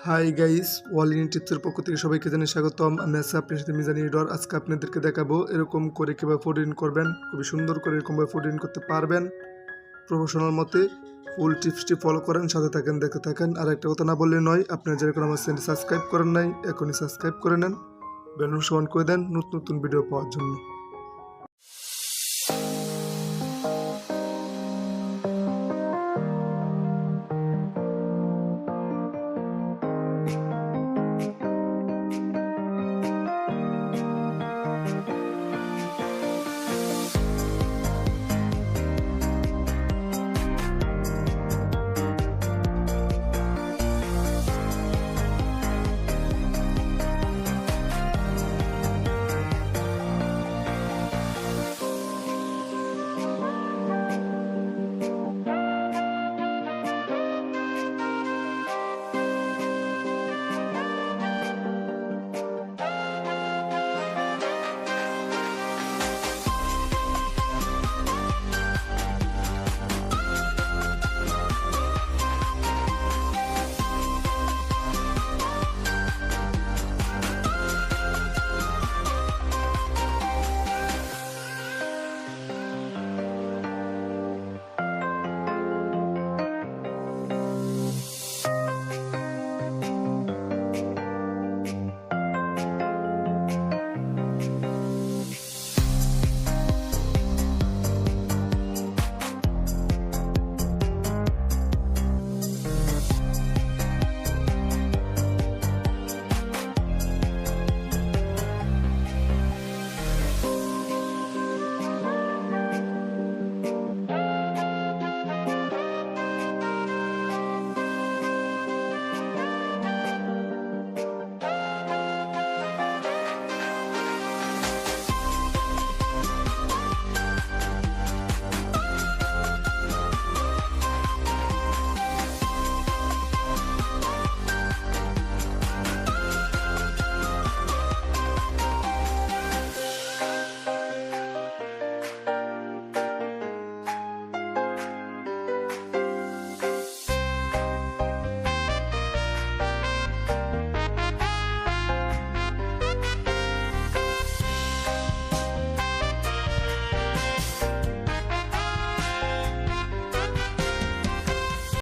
Hi guys, all in টিপসের পক্ষ থেকে সবাইকে জানাই স্বাগতম। আমি আছি আপনার সাথে মিজানি এডর। আজকে আপনাদেরকে দেখাবো এরকম করে কীভাবে ফটো এডিট করবেন, খুবই সুন্দর করে এরকমভাবে ফটো এডিট করতে পারবেন প্রফেশনাল মতে। ফুল টিপসটি ফলো করেন, সাথে থাকেন, দেখতে থাকেন। আর একটা কথা না বললে নয়, আপনারা যারা আমার চ্যানেল সাবস্ক্রাইব করেন নাই এখনই সাবস্ক্রাইব করে নেন, বেল সমান করে দেন নতুন নতুন ভিডিও পাওয়ার জন্য।